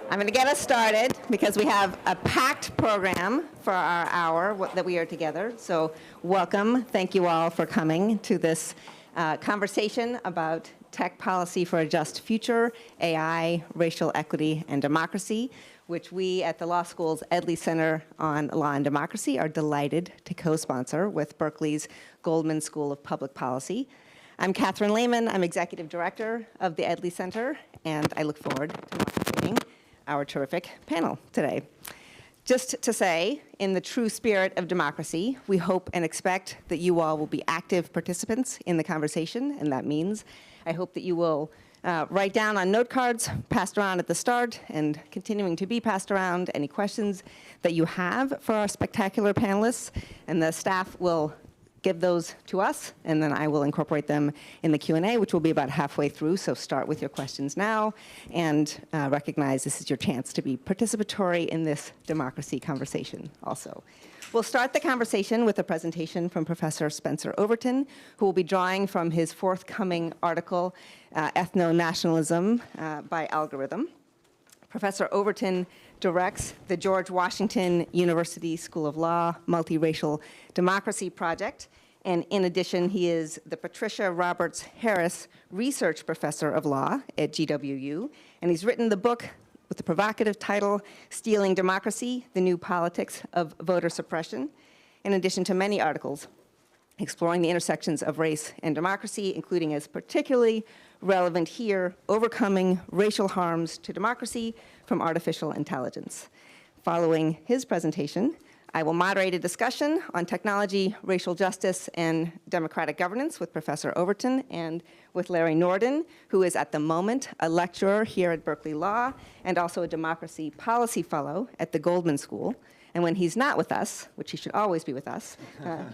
I'm going to get us started because we have a packed program for our hour that we are together. So welcome. Thank you all for coming to this conversation about tech policy for a just future, AI, racial equity, and democracy, which we at the law school's Edley Center on Law and Democracy are delighted to co-sponsor with Berkeley's Goldman School of Public Policy. I'm Catherine Lhamon. I'm Executive Director of the Edley Center, and I look forward to moderating our terrific panel today. Just to say, in the true spirit of democracy, we hope and expect that you all will be active participants in the conversation, and that means I hope that you will write down on note cards passed around at the start and continuing to be passed around any questions that you have for our spectacular panelists, and the staff will give those to us, and then I will incorporate them in the Q&A, which will be about halfway through, so start with your questions now, and recognize this is your chance to be participatory in this democracy conversation also. We'll start the conversation with a presentation from Professor Spencer Overton, who will be drawing from his forthcoming article, Ethnonationalism by Algorithm. Professor Overton directs the George Washington University School of Law Multiracial Democracy Project. And in addition, he is the Patricia Roberts Harris Research Professor of Law at GWU. And he's written the book with the provocative title, Stealing Democracy, The New Politics of Voter Suppression, in addition to many articles exploring the intersections of race and democracy, including as particularly relevant here, overcoming racial harms to democracy from artificial intelligence. Following his presentation, I will moderate a discussion on technology, racial justice, and democratic governance with Professor Overton and with Larry Norden, who is at the moment a lecturer here at Berkeley Law and also a democracy policy fellow at the Goldman School. And when he's not with us, which he should always be with us,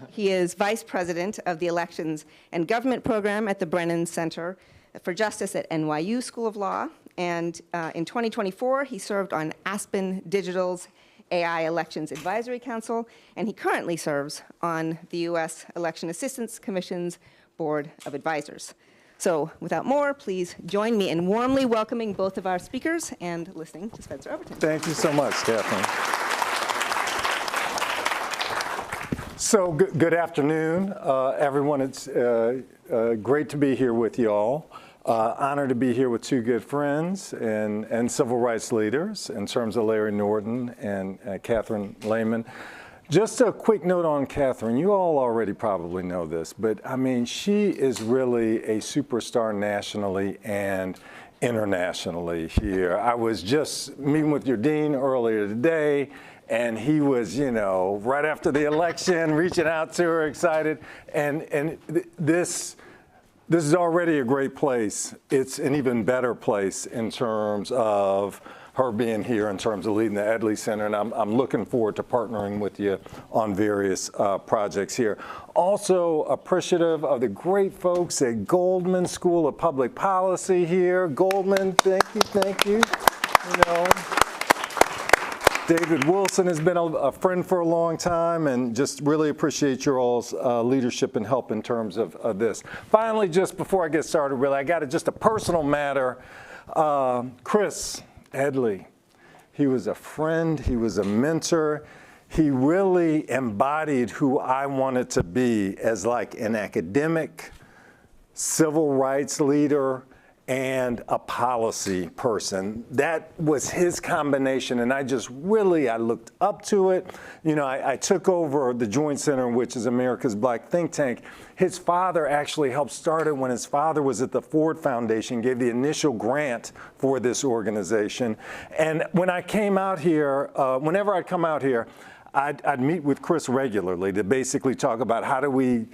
he is vice president of the Elections and Government Program at the Brennan Center for Justice at NYU School of Law. And in 2024, he served on Aspen Digital's AI Elections Advisory Council, and he currently serves on the U.S. Election Assistance Commission's Board of Advisors. So without more, please join me in warmly welcoming both of our speakers and listening to Spencer Overton. Thank you so much, Catherine. So good afternoon, everyone. It's great to be here with you all. Honored to be here with two good friends and civil rights leaders in terms of Larry Norden and Catherine Lhamon. Just a quick note on Catherine. You all already probably know this, but I mean, she is really a superstar nationally and internationally here. I was just meeting with your dean earlier today, and he was, you know, right after the election, reaching out to her, excited. And this is already a great place. It's an even better place in terms of her being here, in terms of leading the Edley Center. And I'm looking forward to partnering with you on various projects here. Also appreciative of the great folks at Goldman School of Public Policy here. Goldman, thank you. You know, David Wilson has been a friend for a long time, and just really appreciate your all's leadership and help in terms of this. Finally, just before I get started, really, I got just a personal matter. Chris Edley, he was a friend, he was a mentor. He really embodied who I wanted to be as like an academic, civil rights leader, and a policy person. That was his combination, and I looked up to it. You know, I took over the Joint Center, which is America's Black think tank. His father actually helped start it when his father was at the Ford Foundation, gave the initial grant for this organization. And when I came out here, whenever I'd come out here, I'd meet with Chris regularly to basically talk about how do we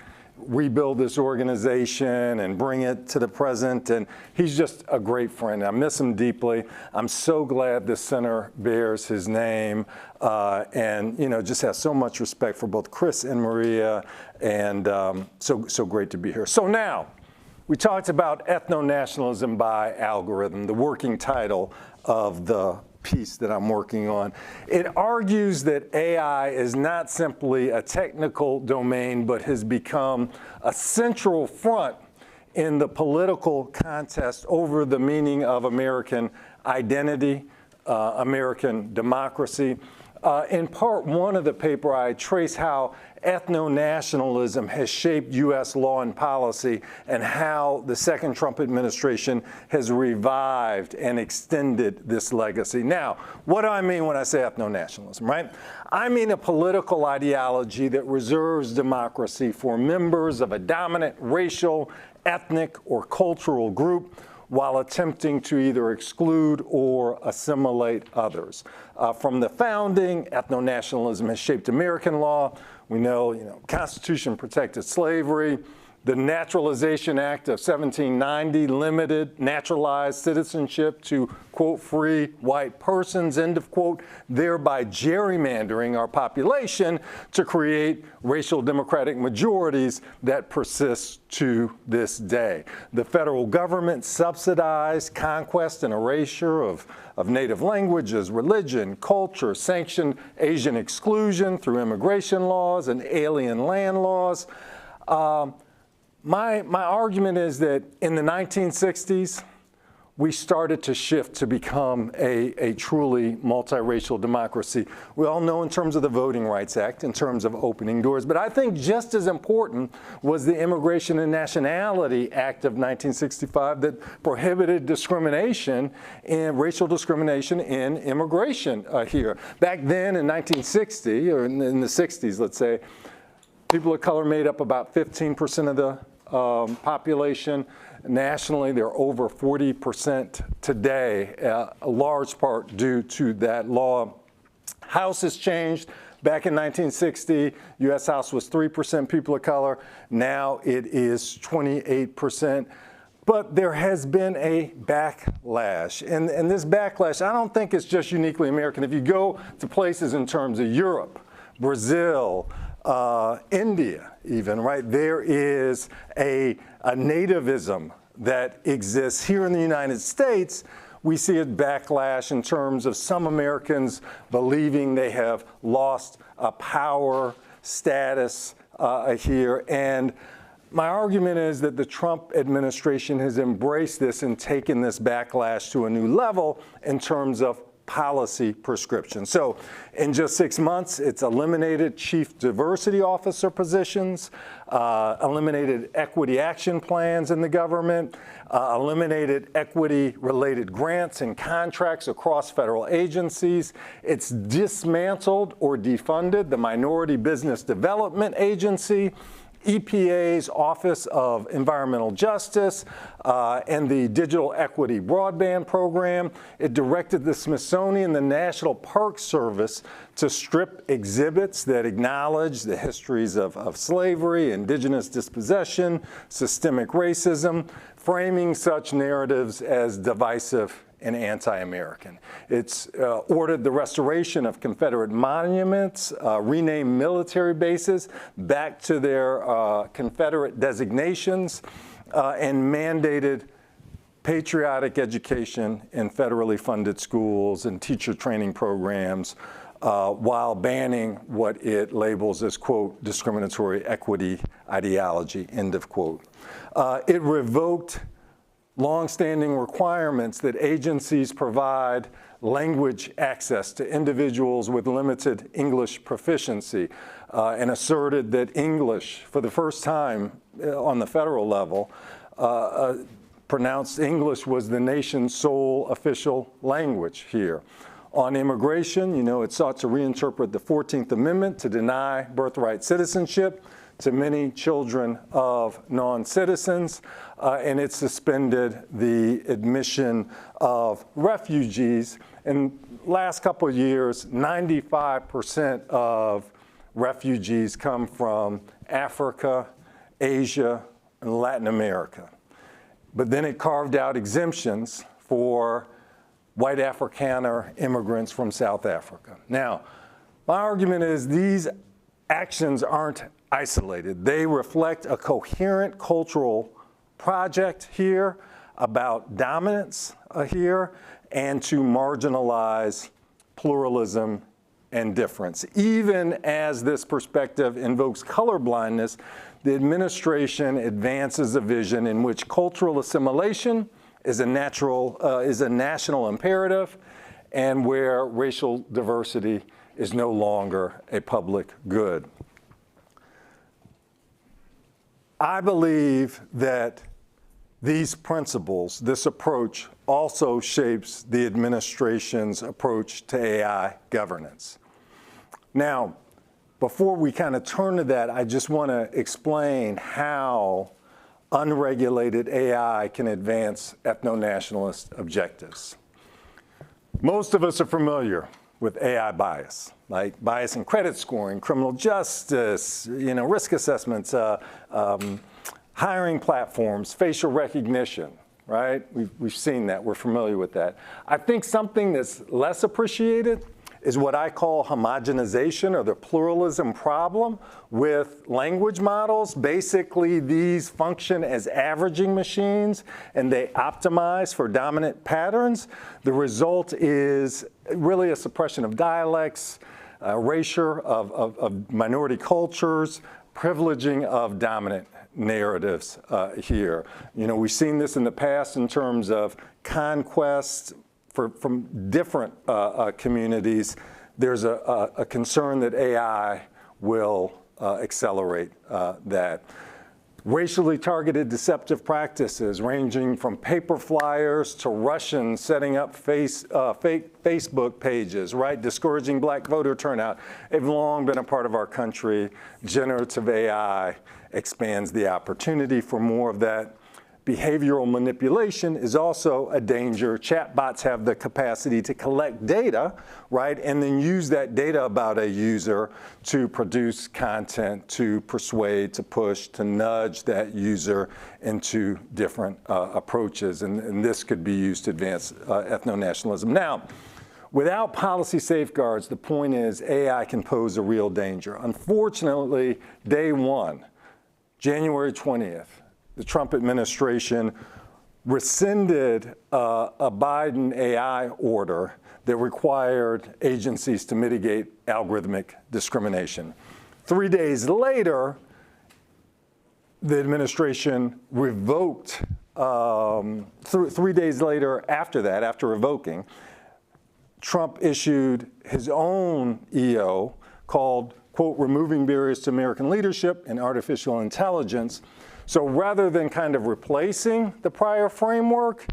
rebuild this organization and bring it to the present. And he's just a great friend. I miss him deeply. I'm so glad this center bears his name, and you know, just has so much respect for both Chris and Maria, and so great to be here. So now, we talked about Ethnonationalism by Algorithm, the working title of the piece that I'm working on. It argues that AI is not simply a technical domain, but has become a central front in the political contest over the meaning of American identity, American democracy. In part one of the paper, I trace how ethnonationalism has shaped U.S. law and policy and how the second Trump administration has revived and extended this legacy. Now, what do I mean when I say ethnonationalism, right? I mean a political ideology that reserves democracy for members of a dominant racial, ethnic, or cultural group while attempting to either exclude or assimilate others. From the founding, ethnonationalism has shaped American law. We know, Constitution protected slavery. The Naturalization Act of 1790 limited naturalized citizenship to, quote, free white persons, end of quote, thereby gerrymandering our population to create racial democratic majorities that persist to this day. The federal government subsidized conquest and erasure of native languages, religion, culture, sanctioned Asian exclusion through immigration laws and alien land laws. My argument is that in the 1960s, we started to shift to become a truly multiracial democracy. We all know in terms of the Voting Rights Act, in terms of opening doors, but I think just as important was the Immigration and Nationality Act of 1965 that prohibited discrimination and racial discrimination in immigration here. Back then in 1960, or in the 60s, let's say, people of color made up about 15% of the population. Nationally, they're over 40% today, a large part due to that law. House has changed. Back in 1960, U.S. House was 3% people of color. Now it is 28%. But there has been a backlash. And this backlash, I don't think it's just uniquely American. If you go to places in terms of Europe, Brazil, India even, right? There is a nativism that exists here in the United States. We see a backlash in terms of some Americans believing they have lost a power status here. And my argument is that the Trump administration has embraced this and taken this backlash to a new level in terms of policy prescription. So in just 6 months, it's eliminated chief diversity officer positions, eliminated equity action plans in the government, eliminated equity-related grants and contracts across federal agencies. It's dismantled or defunded the Minority Business Development Agency, EPA's Office of Environmental Justice, and the Digital Equity Broadband Program. It directed the Smithsonian, the National Park Service, to strip exhibits that acknowledge the histories of slavery, indigenous dispossession, systemic racism, framing such narratives as divisive and anti-American. It's ordered the restoration of Confederate monuments, renamed military bases back to their Confederate designations, and mandated patriotic education in federally funded schools and teacher training programs, while banning what it labels as, quote, discriminatory equity ideology, end of quote. It revoked longstanding requirements that agencies provide language access to individuals with limited English proficiency, and asserted that English, for the first time on the federal level, pronounced English was the nation's sole official language here. On immigration, it sought to reinterpret the 14th Amendment to deny birthright citizenship to many children of non-citizens, and it suspended the admission of refugees. In the last couple of years, 95% of refugees come from Africa, Asia, and Latin America. But then it carved out exemptions for white Afrikaner immigrants from South Africa. Now, my argument is these actions aren't isolated. They reflect a coherent cultural project here about dominance here and to marginalize pluralism and difference. Even as this perspective invokes colorblindness, the administration advances a vision in which cultural assimilation is a national imperative, and where racial diversity is no longer a public good. I believe that these principles, this approach, also shapes the administration's approach to AI governance. Now, before we kind of turn to that, I just want to explain how unregulated AI can advance ethno-nationalist objectives. Most of us are familiar with AI bias, like bias in credit scoring, criminal justice, risk assessments, hiring platforms, facial recognition, right? We've seen that, we're familiar with that. I think something that's less appreciated is what I call homogenization, or the pluralism problem with language models. Basically, these function as averaging machines, and they optimize for dominant patterns. The result is really a suppression of dialects, erasure of minority cultures, privileging of dominant narratives here. We've seen this in the past in terms of conquest from different communities. There's a concern that AI will accelerate that. Racially targeted deceptive practices ranging from paper flyers to Russians setting up fake Facebook pages, right? Discouraging black voter turnout. They've long been a part of our country. Generative AI expands the opportunity for more of that. Behavioral manipulation is also a danger. Chatbots have the capacity to collect data, right, and then use that data about a user to produce content, to persuade, to push, to nudge that user into different approaches. And this could be used to advance ethno-nationalism. Now, without policy safeguards, the point is AI can pose a real danger. Unfortunately, day one, January 20th, the Trump administration rescinded a Biden AI order that required agencies to mitigate algorithmic discrimination. 3 days later, the administration revoked, 3 days later after that, after revoking, Trump issued his own EO called, quote, Removing Barriers to American Leadership in Artificial Intelligence. So rather than kind of replacing the prior framework,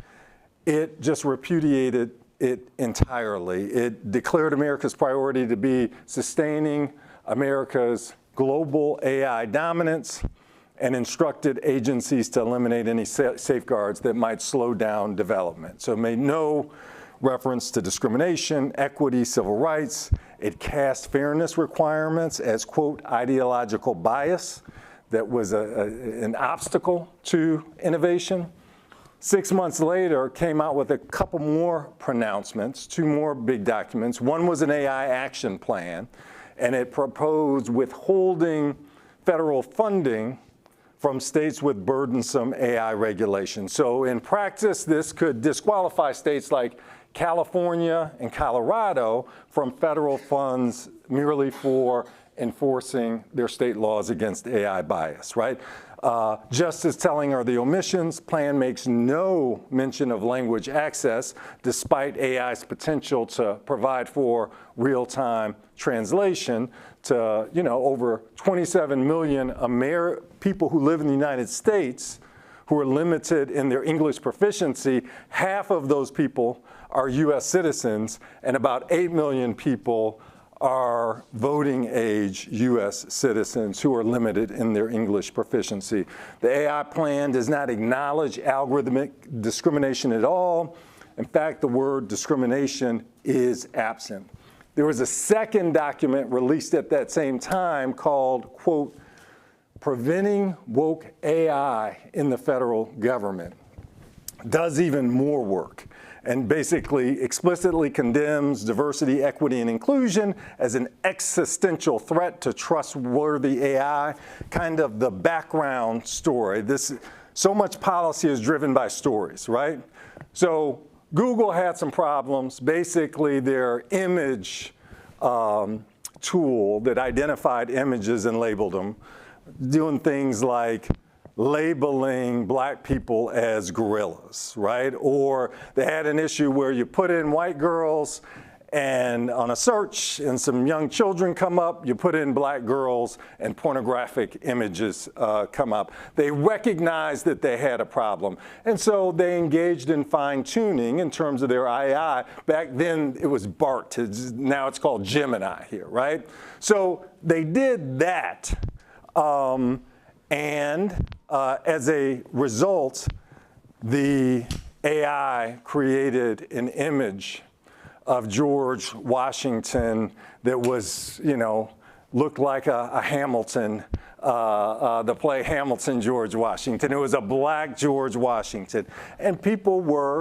it just repudiated it entirely. It declared America's priority to be sustaining America's global AI dominance and instructed agencies to eliminate any safeguards that might slow down development. So it made no reference to discrimination, equity, civil rights. It cast fairness requirements as, quote, ideological bias that was an obstacle to innovation. 6 months later, came out with a couple more pronouncements, 2 more big documents. One was an AI action plan, and it proposed withholding federal funding from states with burdensome AI regulation. So in practice, this could disqualify states like California and Colorado from federal funds merely for enforcing their state laws against AI bias, right? Just as telling are the omissions, plan makes no mention of language access, despite AI's potential to provide for real-time translation to, over 27 million people who live in the United States who are limited in their English proficiency. Half of those people are US citizens, and about 8 million people are voting age US citizens who are limited in their English proficiency. The AI plan does not acknowledge algorithmic discrimination at all. In fact, the word discrimination is absent. There was a second document released at that same time called, quote, Preventing Woke AI in the Federal Government. Does even more work, and basically explicitly condemns diversity, equity, and inclusion as an existential threat to trustworthy AI, kind of the background story. So much policy is driven by stories, right? So Google had some problems. Basically, their image tool that identified images and labeled them, doing things like labeling black people as gorillas, right? Or they had an issue where you put in white girls and on a search and some young children come up, you put in black girls and pornographic images come up. They recognized that they had a problem. And so they engaged in fine tuning in terms of their AI. Back then it was BART, now it's called Gemini here, right? So they did that. As a result, the AI created an image of George Washington that was, looked like a Hamilton, the play Hamilton, George Washington. It was a black George Washington. And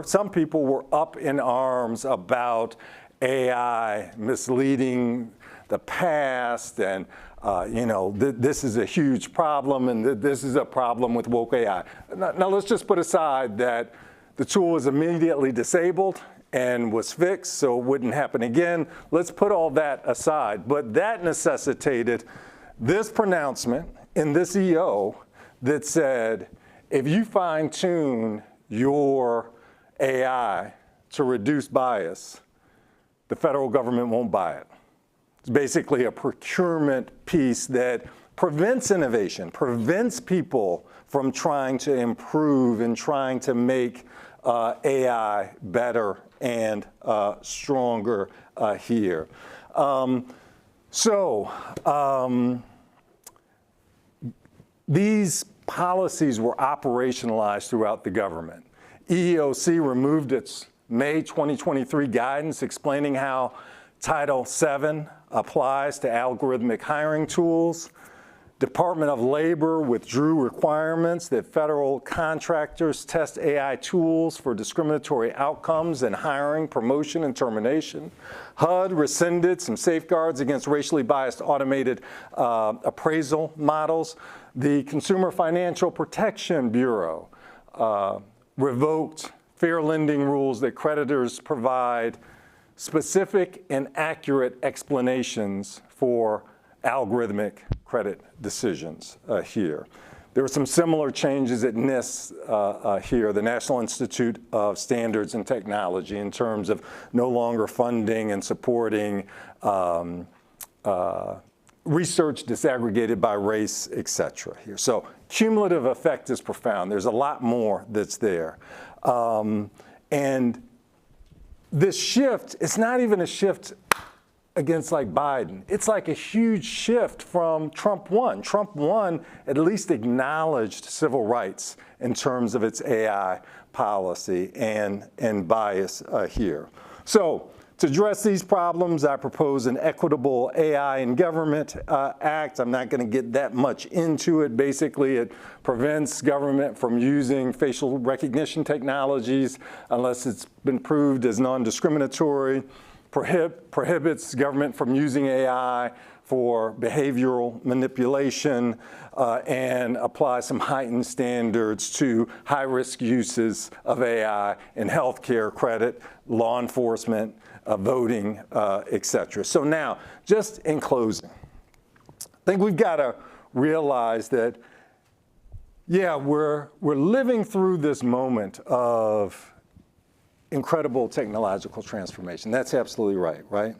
some people were up in arms about AI misleading the past and this is a huge problem, and this is a problem with woke AI. Now, let's just put aside that the tool was immediately disabled and was fixed, so it wouldn't happen again. Let's put all that aside. But that necessitated this pronouncement in this EO that said, if you fine-tune your AI to reduce bias, the federal government won't buy it. It's basically a procurement piece that prevents innovation, prevents people from trying to improve and trying to make AI better and stronger here. These policies were operationalized throughout the government. EEOC removed its May 2023 guidance explaining how Title VII applies to algorithmic hiring tools. Department of Labor withdrew requirements that federal contractors test AI tools for discriminatory outcomes in hiring, promotion, and termination. HUD rescinded some safeguards against racially biased automated appraisal models. The Consumer Financial Protection Bureau revoked fair lending rules that creditors provide specific and accurate explanations for algorithmic credit decisions here. There were some similar changes at NIST here, the National Institute of Standards and Technology, in terms of no longer funding and supporting research disaggregated by race, et cetera here. So cumulative effect is profound. There's a lot more that's there. And this shift, it's not even a shift against like Biden. It's like a huge shift from Trump 1. Trump 1 at least acknowledged civil rights in terms of its AI policy and bias here. So to address these problems, I propose an equitable AI in government act. I'm not going to get that much into it. Basically, it prevents government from using facial recognition technologies unless it's been proved as non-discriminatory, prohibits government from using AI for behavioral manipulation, and apply some heightened standards to high-risk uses of AI in healthcare, credit, law enforcement, voting, et cetera. So now, just in closing, I think we've got to realize that, yeah, we're living through this moment of incredible technological transformation. That's absolutely right?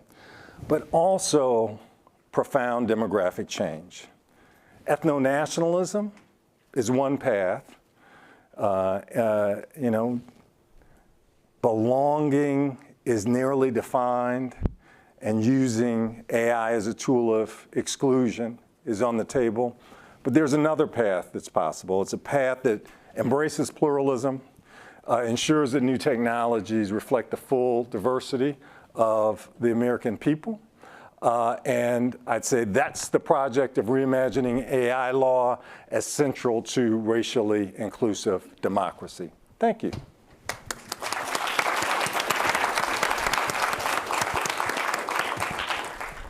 But also profound demographic change. Ethnonationalism is one path. Belonging is narrowly defined, and using AI as a tool of exclusion is on the table. But there's another path that's possible. It's a path that embraces pluralism, ensures that new technologies reflect the full diversity of the American people. And I'd say that's the project of reimagining AI law as central to racially inclusive democracy. Thank you.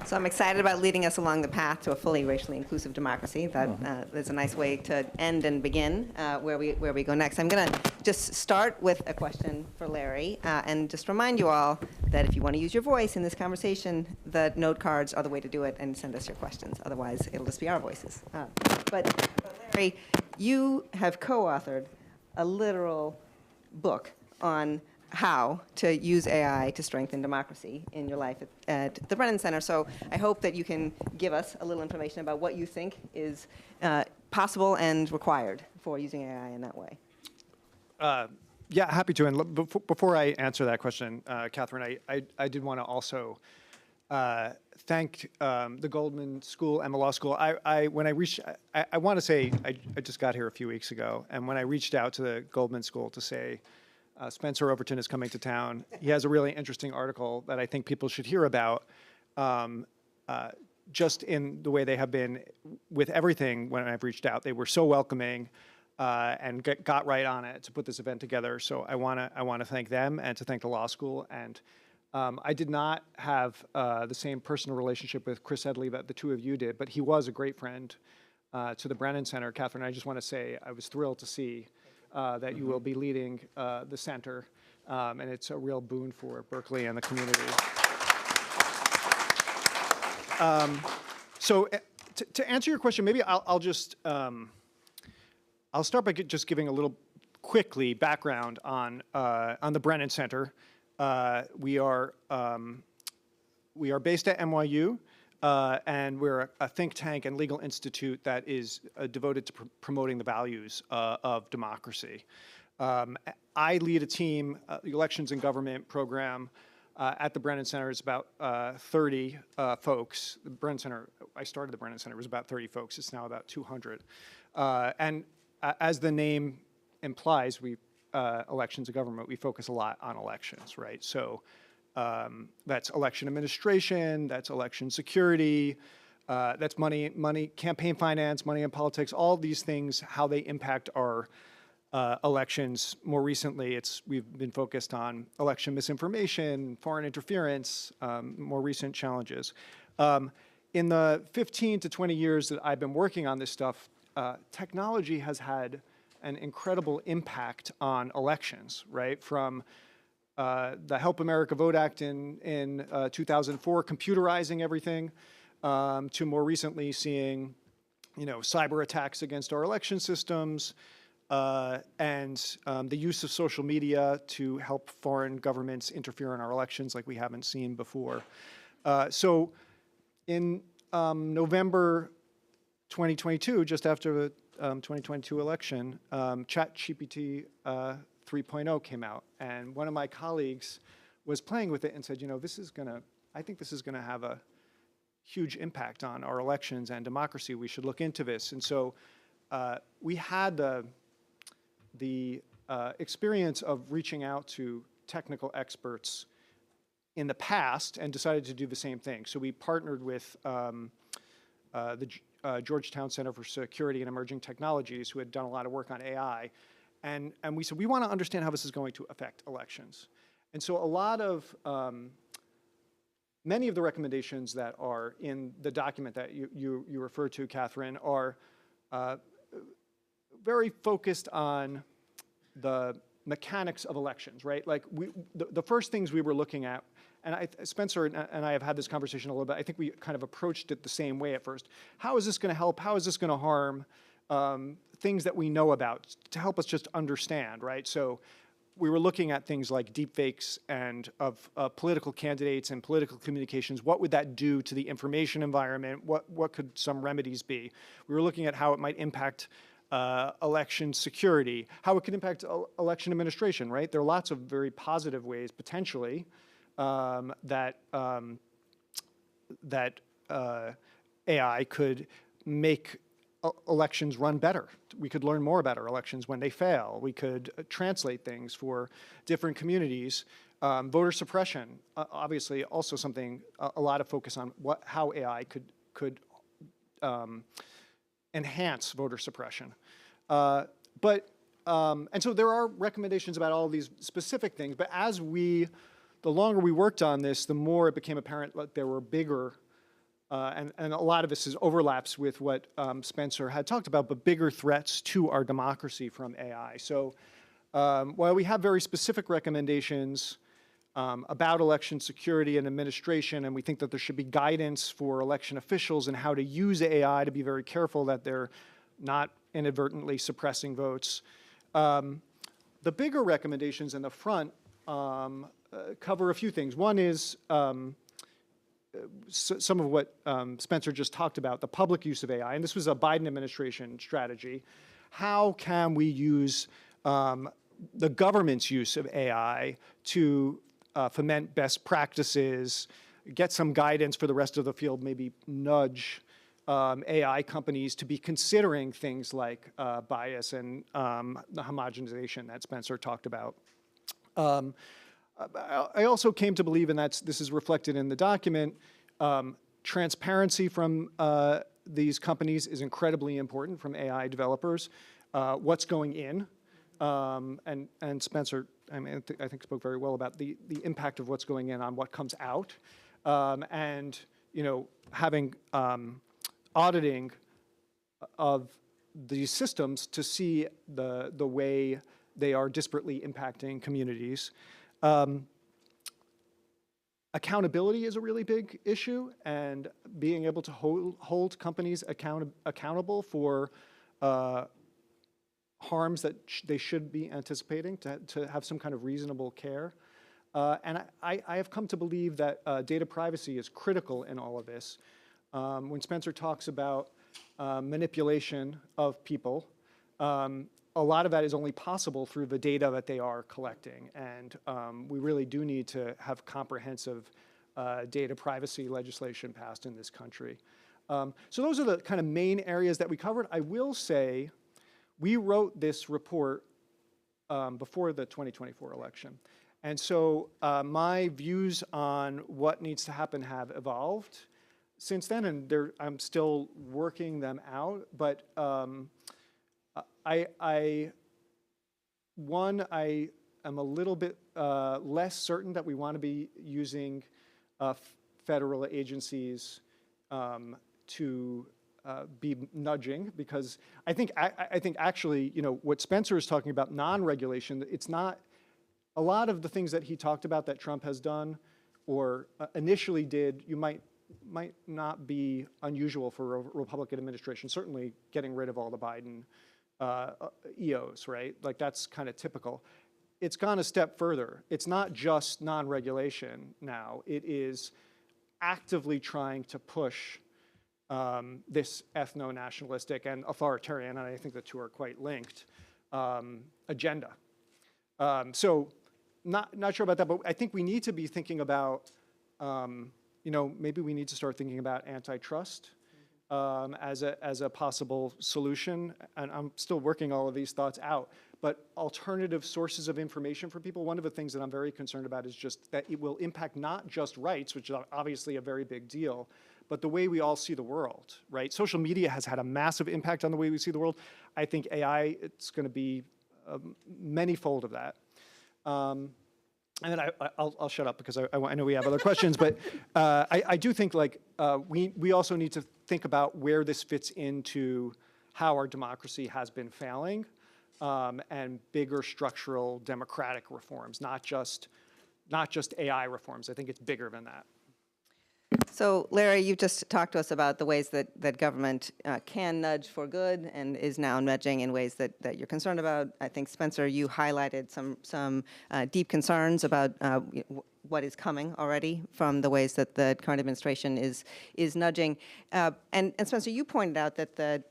So I'm excited about leading us along the path to a fully racially inclusive democracy. That is a nice way to end and begin where we go next. I'm going to just start with a question for Larry and just remind you all that if you want to use your voice in this conversation, the note cards are the way to do it, and send us your questions. Otherwise, it'll just be our voices. But Larry, Ray, you have co-authored a literal book on how to use AI to strengthen democracy in your life at the Brennan Center. So I hope that you can give us a little information about what you think is possible and required for using AI in that way. Yeah, happy to. And before I answer that question, Catherine, I did want to also thank the Goldman School, Emma Law School. I want to say I just got here a few weeks ago, and when I reached out to the Goldman School to say Spencer Overton is coming to town, he has a really interesting article that I think people should hear about. Just in the way they have been with everything when I've reached out, they were so welcoming and got right on it to put this event together. So I want to thank them and to thank the law school. And I did not have the same personal relationship with Chris Edley that the two of you did, but he was a great friend to the Brennan Center. Catherine, I just want to say I was thrilled to see that you will be leading the center, and it's a real boon for Berkeley and the community. So to answer your question, maybe I'll just I'll start by just giving a little quickly background on the Brennan Center. We are based at NYU, and we're a think tank and legal institute that is devoted to promoting the values of democracy. I lead a team, the Elections and Government program at the Brennan Center. It's about 30 folks. The Brennan Center, I started the Brennan Center, it was about 30 folks. It's now about 200. And as the name implies, we elections and government, we focus a lot on elections, right? So that's election administration, that's election security, that's money, campaign finance, money in politics, all these things, how they impact our elections. More recently, we've been focused on election misinformation, foreign interference, more recent challenges. In the 15 to 20 years that I've been working on this stuff, technology has had an incredible impact on elections, right? From the Help America Vote Act in 2004, computerizing everything, to more recently seeing, cyber attacks against our election systems, and the use of social media to help foreign governments interfere in our elections like we haven't seen before. So in November 2022, just after the 2022 election, ChatGPT 3.0 came out, and one of my colleagues was playing with it and said, I think this is gonna have a huge impact on our elections and democracy. We should look into this. And so we had the experience of reaching out to technical experts in the past and decided to do the same thing. So we partnered with the Georgetown Center for Security and Emerging Technologies, who had done a lot of work on AI. And we said, we want to understand how this is going to affect elections. And so a lot of, many of the recommendations that are in the document that you referred to, Catherine, are very focused on the mechanics of elections, right? Like the first things we were looking at, and Spencer and I have had this conversation a little bit, I think we kind of approached it the same way at first. How is this gonna help? How is this gonna harm? Things that we know about to help us just understand, right? So we were looking at things like deepfakes and of political candidates and political communications. What would that do to the information environment? What could some remedies be? We were looking at how it might impact election security, how it could impact election administration, right? There are lots of very positive ways, potentially, that AI could make elections run better. We could learn more about our elections when they fail. We could translate things for different communities. Voter suppression, obviously, also something, a lot of focus on how AI could enhance voter suppression. And so there are recommendations about all these specific things, but the longer we worked on this, the more it became apparent that there were bigger, and a lot of this overlaps with what Spencer had talked about, but bigger threats to our democracy from AI. So while we have very specific recommendations about election security and administration, and we think that there should be guidance for election officials and how to use AI, to be very careful that they're not inadvertently suppressing votes. The bigger recommendations in the front cover a few things. One is some of what Spencer just talked about, the public use of AI, and this was a Biden administration strategy. How can we use the government's use of AI to foment best practices, get some guidance for the rest of the field, maybe nudge AI companies to be considering things like bias and the homogenization that Spencer talked about. I also came to believe, and this is reflected in the document, transparency from these companies is incredibly important from AI developers. What's going in, and Spencer, I think spoke very well about the impact of what's going in on what comes out, and having auditing of these systems to see the way they are disparately impacting communities. Accountability is a really big issue, and being able to hold companies accountable for harms that they should be anticipating, to have some kind of reasonable care. And I have come to believe that data privacy is critical in all of this. When Spencer talks about manipulation of people, a lot of that is only possible through the data that they are collecting. And we really do need to have comprehensive data privacy legislation passed in this country. So those are the kind of main areas that we covered. I will say, we wrote this report before the 2024 election. And so my views on what needs to happen have evolved since then, and I'm still working them out. But I am a little bit less certain that we want to be using federal agencies to be nudging, because I think actually, what Spencer is talking about, non-regulation, it's not, a lot of the things that he talked about that Trump has done or initially did, you might not be unusual for a Republican administration, certainly getting rid of all the Biden EOs, right? Like, that's kind of typical. It's gone a step further. It's not just non-regulation now. It is actively trying to push this ethno-nationalistic and authoritarian, and I think the two are quite linked, agenda. So not sure about that, but I think we need to be thinking about, maybe we need to start thinking about antitrust as a possible solution. And I'm still working all of these thoughts out. But alternative sources of information for people, one of the things that I'm very concerned about is just that it will impact not just rights, which is obviously a very big deal, but the way we all see the world, right? Social media has had a massive impact on the way we see the world. I think AI, it's going to be many-fold of that. And then I'll shut up because I know we have other questions, but I do think we also need to think about where this fits into how our democracy has been failing, and bigger structural democratic reforms, not just AI reforms. I think it's bigger than that. So, Larry, you just talked to us about the ways that government can nudge for good and is now nudging in ways that you're concerned about. I think, Spencer, you highlighted some deep concerns about what is coming already from the ways that the current administration is nudging. And Spencer, you pointed out that the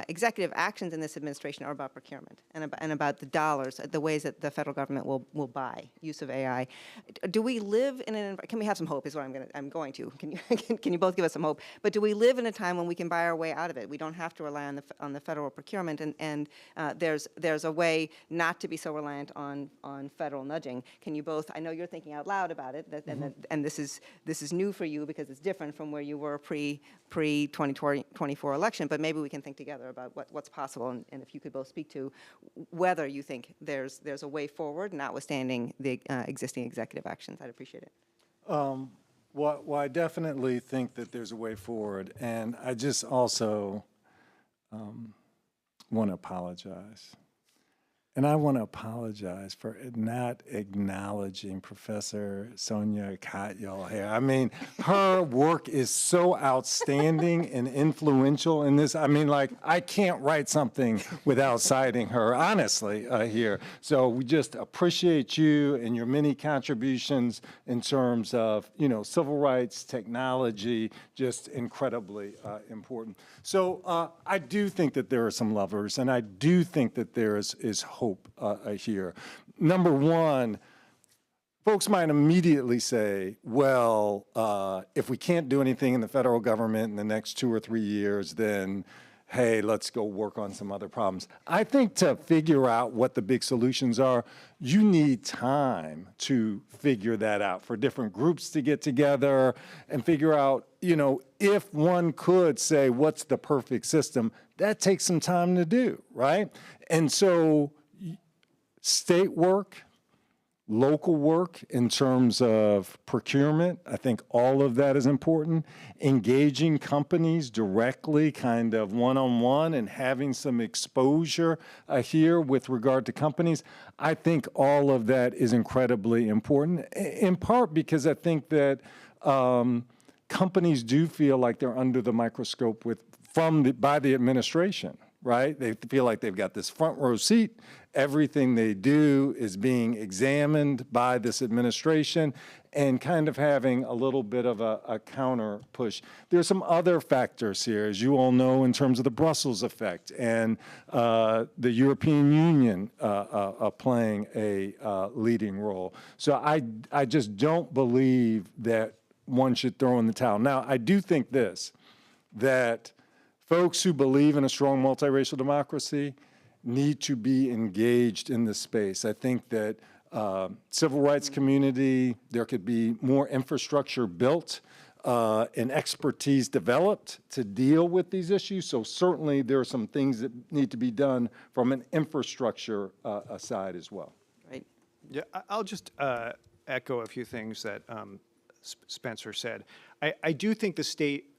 executive actions in this administration are about procurement and about the dollars, the ways that the federal government will buy use of AI. Do we live in an, can we have some hope is what I'm going to. Can you both give us some hope? But do we live in a time when we can buy our way out of it? We don't have to rely on the federal procurement, and there's a way not to be so reliant on federal nudging. Can you both, I know you're thinking out loud about it, and this is new for you because it's different from where you were pre-2024 election, but maybe we can think together about what's possible, and if you could both speak to whether you think there's a way forward, notwithstanding the existing executive actions. I'd appreciate it. Well, I definitely think that there's a way forward, and I just also want to apologize. And I want to apologize for not acknowledging Professor Sonia Katyal here. I mean, her work is so outstanding and influential in this. I mean, like, I can't write something without citing her, honestly, here. So we just appreciate you and your many contributions in terms of, you know, civil rights, technology, just incredibly important. So I do think that there are some lovers, and I do think that there is hope here. Number one, folks might immediately say, well, if we can't do anything in the federal government in the next 2 or 3 years, then hey, let's go work on some other problems. I think to figure out what the big solutions are, you need time to figure that out, for different groups to get together and figure out, you know, if one could say, what's the perfect system, that takes some time to do, right? And so state work, local work in terms of procurement, I think all of that is important. Engaging companies directly, kind of one-on-one, and having some exposure here with regard to companies, I think all of that is incredibly important, in part because I think that companies do feel like they're under the microscope by the administration, right? They feel like they've got this front row seat. Everything they do is being examined by this administration, and kind of having a little bit of a counter push. There's some other factors here, as you all know, in terms of the Brussels effect and the European Union playing a leading role. So I just don't believe that one should throw in the towel. Now, I do think that folks who believe in a strong multiracial democracy need to be engaged in this space. I think that civil rights community, there could be more infrastructure built and expertise developed to deal with these issues. So certainly there are some things that need to be done from an infrastructure side as well. Right. Yeah, I'll just echo a few things that Spencer said. I do think the state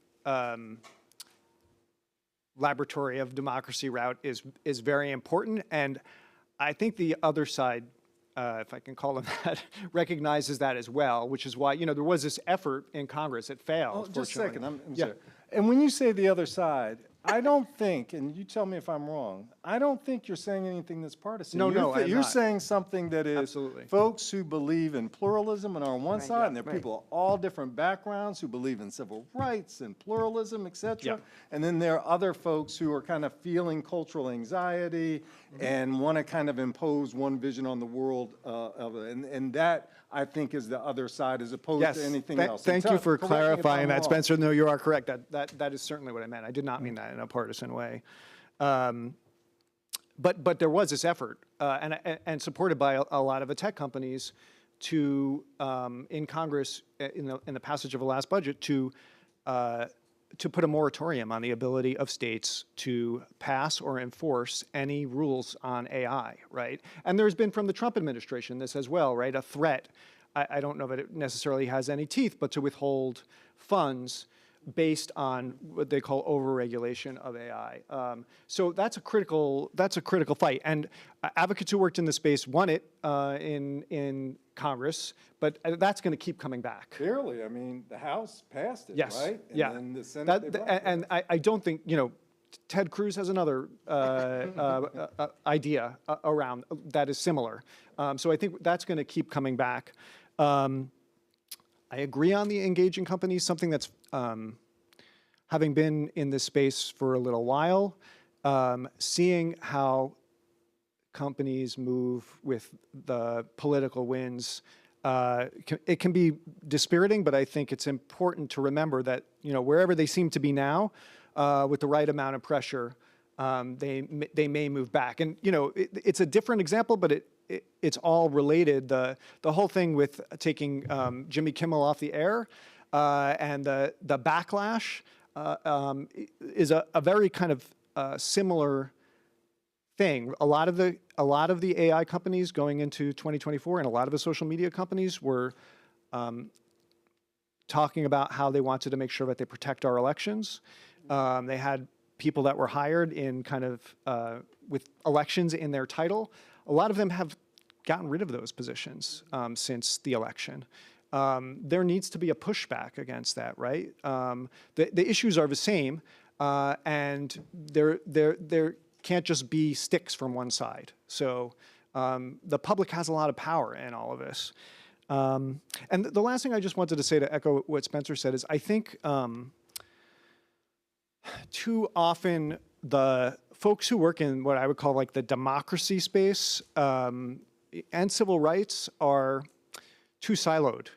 laboratory of democracy route is very important, and I think the other side, if I can call them that, recognizes that as well, which is why, you know, there was this effort in Congress. It failed. Oh, just a second. I'm yeah. sorry. And when you say the other side, I don't think, and you tell me if I'm wrong, I don't think you're saying anything that's partisan. No, I'm you're not. saying something that is Absolutely. folks who believe in pluralism and are on one side, yeah, and there are right. people of all different backgrounds who believe in civil rights and pluralism, et cetera. Yeah. And then there are other folks who are kind of feeling cultural anxiety and want to kind of impose one vision on the world of it. And that, I think, is the other side as opposed to anything else. Thank you for Correct me if I'm clarifying that, wrong. Spencer. No, you are correct. That is certainly what I meant. I did not mean that in a partisan way. But there was this effort, and supported by a lot of the tech companies, to in Congress in the passage of the last budget to put a moratorium on the ability of states to pass or enforce any rules on AI, right? And there's been from the Trump administration this as well, right? A threat. I don't know that it necessarily has any teeth, but to withhold funds based on what they call overregulation of AI. So that's a critical fight. And advocates who worked in the space won it in Congress, but that's going to keep coming back. Clearly, I mean, the House passed it, Yes. right? And Yeah. then the Senate, they blocked it. And I don't think, you know, Ted Cruz has another idea around that is similar. So I think that's going to keep coming back. I agree on the engaging companies, something that's, having been in this space for a little while, seeing how companies move with the political winds, it can be dispiriting, but I think it's important to remember that, you know, wherever they seem to be now, with the right amount of pressure, they may move back. And, you know, it's a different example, but it's all related. The whole thing with taking Jimmy Kimmel off the air and the backlash is a very kind of similar thing. A lot of the AI companies going into 2024 and a lot of the social media companies were talking about how they wanted to make sure that they protect our elections. They had people that were hired in kind of with elections in their title. a lot of them have gotten rid of those positions since the election. There needs to be a pushback against that, right? The issues are the same, and there can't just be sticks from one side. So the public has a lot of power in all of this. And the last thing I just wanted to say, to echo what Spencer said, is I think too often the folks who work in what I would call like the democracy space and civil rights are too siloed.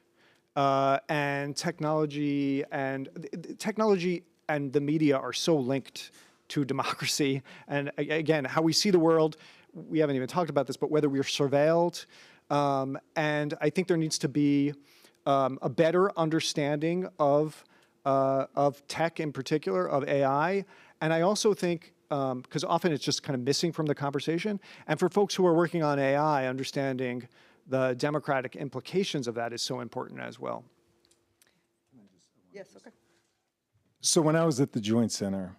And technology and the media are so linked to democracy. And again, how we see the world, we haven't even talked about this, but whether we're surveilled. And I think there needs to be a better understanding of tech in particular, of AI. And I also think, because often it's just kind of missing from the conversation, and for folks who are working on AI, understanding the democratic implications of that is so important as well. Yes, okay. So when I was at the Joint Center,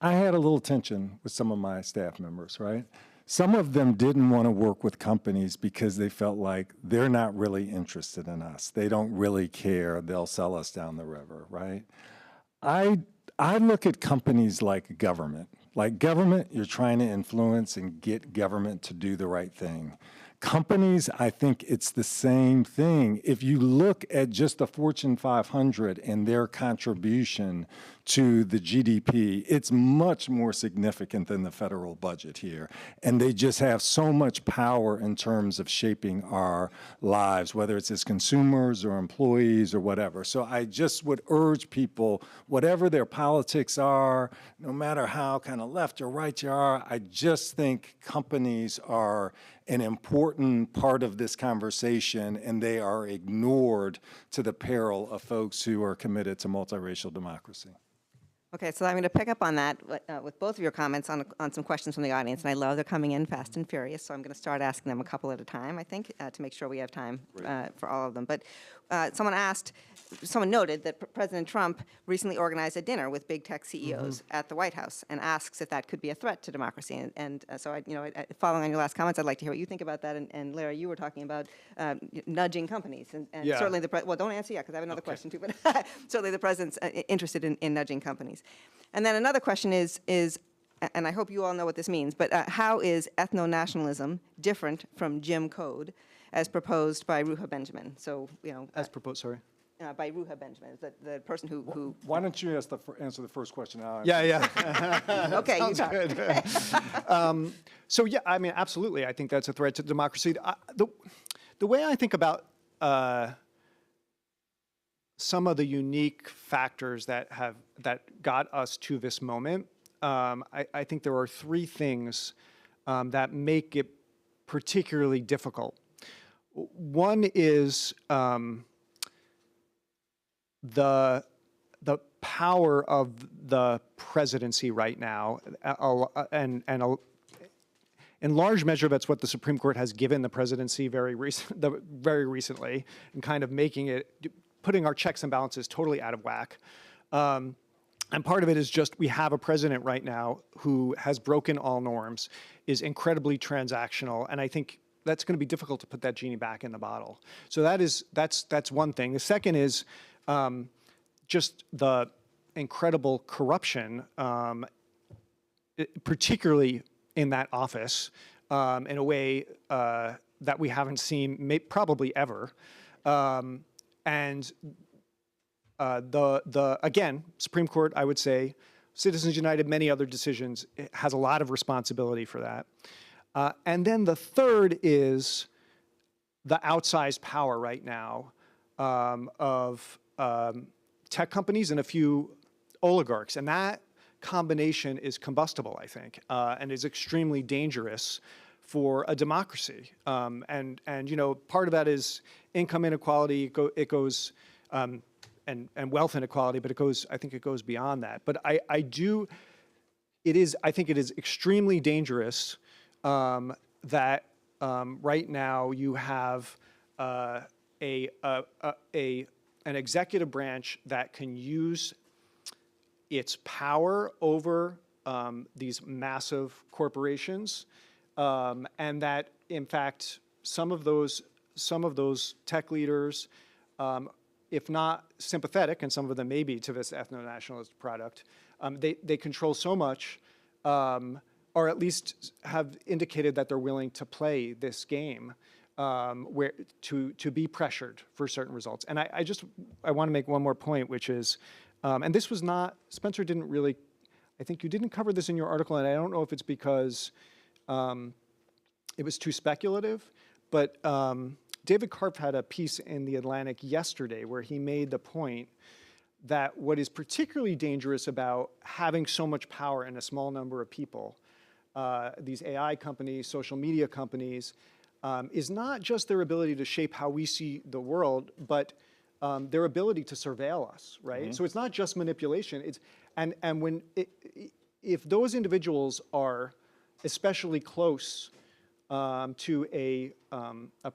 I had a little tension with some of my staff members, right? Some of them didn't want to work with companies because they felt like they're not really interested in us. They don't really care. They'll sell us down the river, right? I look at companies like government. Like government, you're trying to influence and get government to do the right thing. Companies, I think it's the same thing. If you look at just the Fortune 500 and their contribution to the GDP, it's much more significant than the federal budget here. And they just have so much power in terms of shaping our lives, whether it's as consumers or employees or whatever. So I just would urge people, whatever their politics are, no matter how kind of left or right you are, I just think companies are an important part of this conversation, and they are ignored to the peril of folks who are committed to multiracial democracy. Okay, so I'm going to pick up on that with both of your comments on some questions from the audience, and I love they're coming in fast and furious, so I'm going to start asking them a couple at a time, I think, to make sure we have time for all of them. But someone noted that President Trump recently organized a dinner with big tech CEOs at the White House, and asks if that could be a threat to democracy. And so, following on your last comments, I'd like to hear what you think about that. And Larry, you were talking about nudging companies, and Yeah. certainly well, don't answer yet, because I have another question too. But certainly the president's interested in nudging companies. And then another question is, and I hope you all know what this means, but how is ethnonationalism different from Jim Code as proposed by Ruha Benjamin? So, As proposed, sorry. by Ruha Benjamin, the person who Why don't you answer the first question? Yeah. okay, you Sounds talk. good. So yeah, I mean, absolutely. I think that's a threat to democracy. The way I think about some of the unique factors that got us to this moment, I think there are three things that make it particularly difficult. One is the power of the presidency right now, and in large measure, that's what the Supreme Court has given the presidency very recently, and kind of putting our checks and balances totally out of whack. And part of it is just we have a president right now who has broken all norms, is incredibly transactional, and I think that's going to be difficult to put that genie back in the bottle. So that's one thing. The second is just the incredible corruption, particularly in that office, in a way that we haven't seen probably ever. And again, Supreme Court, I would say, Citizens United, many other decisions, it has a lot of responsibility for that. And then the third is the outsized power right now of tech companies and a few oligarchs. And that combination is combustible, I think, and is extremely dangerous for a democracy. And part of that is income inequality. It goes and wealth inequality, but I think it goes beyond that. But I think it is extremely dangerous that right now you have an executive branch that can use its power over these massive corporations, and that in fact, some of those tech leaders, if not sympathetic, and some of them may be to this ethno-nationalist product, they control so much, or at least have indicated that they're willing to play this game, where to be pressured for certain results. And I want to make one more point, which is, and this was not, Spencer didn't really, I think you didn't cover this in your article, and I don't know if it's because it was too speculative, but David Karpf had a piece in The Atlantic yesterday where he made the point that what is particularly dangerous about having so much power in a small number of people, these AI companies, social media companies, is not just their ability to shape how we see the world, but their ability to surveil us, right? Mm-hmm. So it's not just manipulation. And when if those individuals are especially close to a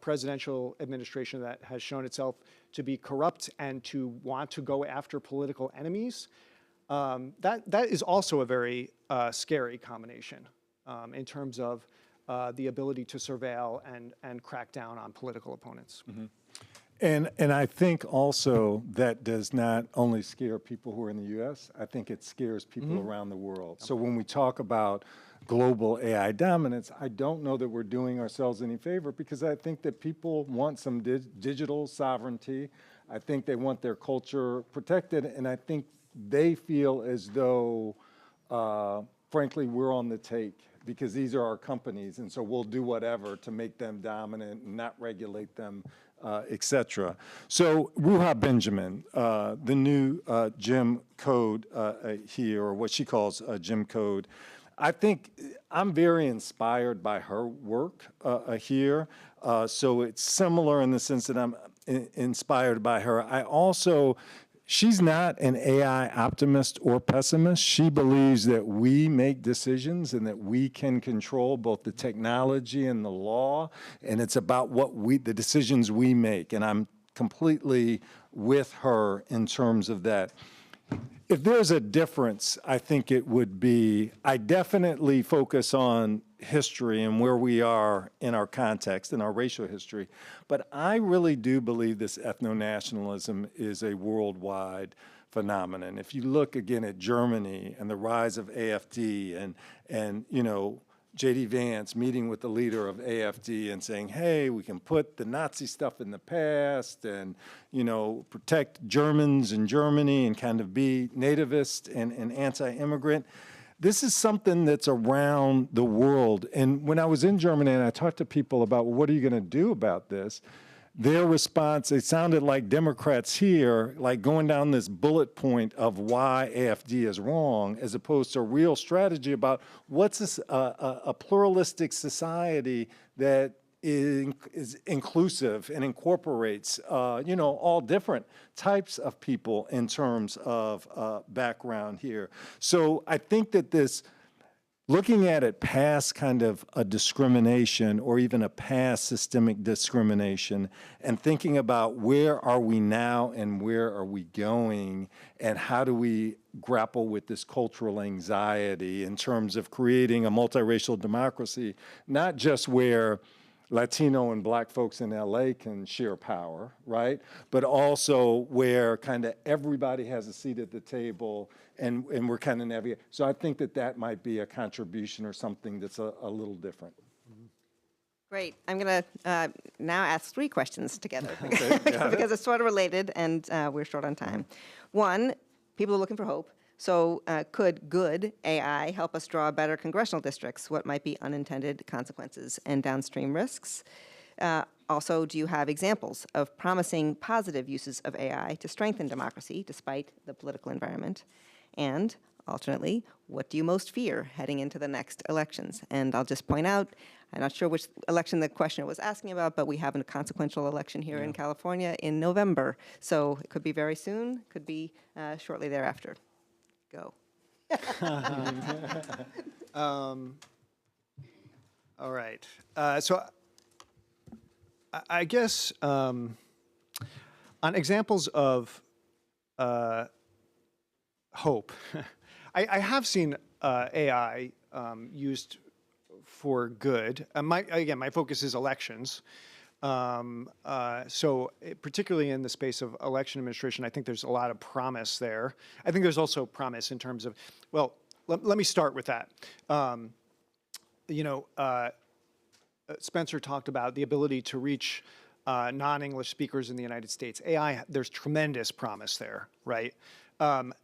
presidential administration that has shown itself to be corrupt and to want to go after political enemies, that is also a very scary combination in terms of the ability to surveil and crack down on political opponents. Mm-hmm. And I think also that does not only scare people who are in the U.S., I think it scares people mm-hmm. around the world. So when we talk about global AI dominance, I don't know that we're doing ourselves any favor, because I think that people want some digital sovereignty. I think they want their culture protected, and I think they feel as though, frankly, we're on the take, because these are our companies, and so we'll do whatever to make them dominant and not regulate them, et cetera. So Ruha Benjamin, the new Jim Code here, or what she calls Jim Code, I think I'm very inspired by her work here. So it's similar in the sense that I'm inspired by her. I also, she's not an AI optimist or pessimist. She believes that we make decisions and that we can control both the technology and the law, and it's about the decisions we make. And I'm completely with her in terms of that. If there's a difference, I think it would be, I definitely focus on history and where we are in our context, in our racial history, but I really do believe this ethno-nationalism is a worldwide phenomenon. If you look again at Germany and the rise of AfD and you know, J.D. Vance meeting with the leader of AfD and saying, hey, we can put the Nazi stuff in the past and, you know, protect Germans in Germany and kind of be nativist and anti-immigrant. This is something that's around the world. And when I was in Germany and I talked to people about, well, what are you going to do about this? Their response, it sounded like Democrats here, like going down this bullet point of why AfD is wrong, as opposed to a real strategy about what's a pluralistic society that is inclusive and incorporates, you know, all different types of people in terms of background here. So I think that this, looking at it past kind of a discrimination or even a past systemic discrimination and thinking about where are we now and where are we going and how do we grapple with this cultural anxiety in terms of creating a multiracial democracy, not just where Latino and Black folks in LA can share power, right? But also where kind of everybody has a seat at the table and we're kind of navigating. So I think that might be a contribution or something that's a little different. Great. I'm going to now ask 3 questions together Okay, because it's sort of related and we're short on time. One, people are looking for hope. So could good AI help us draw better congressional districts? What might be unintended consequences and downstream risks? Also, do you have examples of promising positive uses of AI to strengthen democracy despite the political environment? And alternately, what do you most fear heading into the next elections? And I'll just point out, I'm not sure which election the questioner was asking about, but we have a consequential election here in California in November. So it could be very soon, could be shortly thereafter. Go. All right. So I guess on examples of hope, I have seen AI used for good. Again, my focus is elections. Particularly in the space of election administration, I think there's a lot of promise there. I think there's also promise in terms of, well, let me start with that. Spencer talked about the ability to reach non-English speakers in the United States. AI, there's tremendous promise there, right?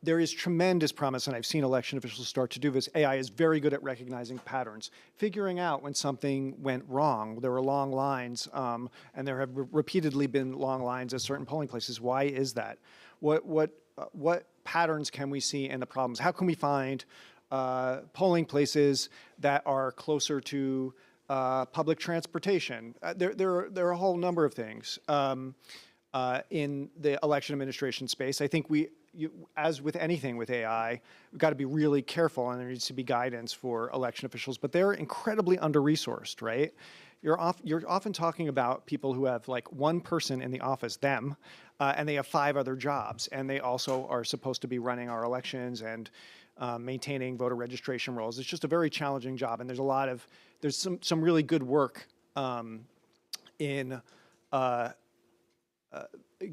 There is tremendous promise, and I've seen election officials start to do this. AI is very good at recognizing patterns, figuring out when something went wrong. There were long lines, and there have repeatedly been long lines at certain polling places. Why is that? What patterns can we see in the problems? How can we find polling places that are closer to public transportation? There are a whole number of things in the election administration space. I think as with anything with AI, we've got to be really careful, and there needs to be guidance for election officials, but they're incredibly under-resourced, right? You're often talking about people who have like one person in the office, them, and they have 5 other jobs, and they also are supposed to be running our elections and maintaining voter registration rolls. It's just a very challenging job, and there's some really good work in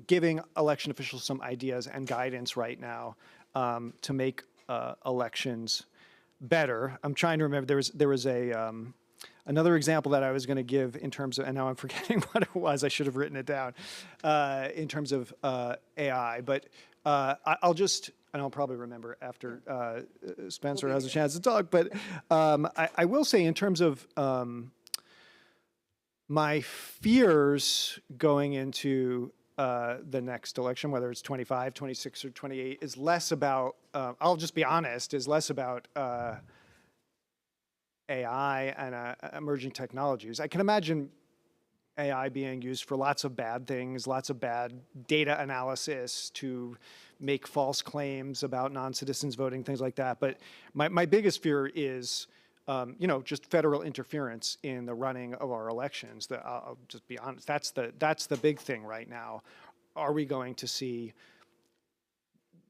giving election officials some ideas and guidance right now to make elections better. I'm trying to remember, there was another example that I was going to give in terms of, and now I'm forgetting what it was, I should have written it down, in terms of AI, but I'll probably remember after Spencer has a chance to talk, but I will say in terms of my fears going into the next election, whether it's 25, 26, or 28, is less about, I'll just be honest, is less about AI and emerging technologies. I can imagine AI being used for lots of bad things, lots of bad data analysis to make false claims about non-citizens voting, things like that. But my biggest fear is just federal interference in the running of our elections. I'll just be honest, that's the big thing right now. Are we going to see,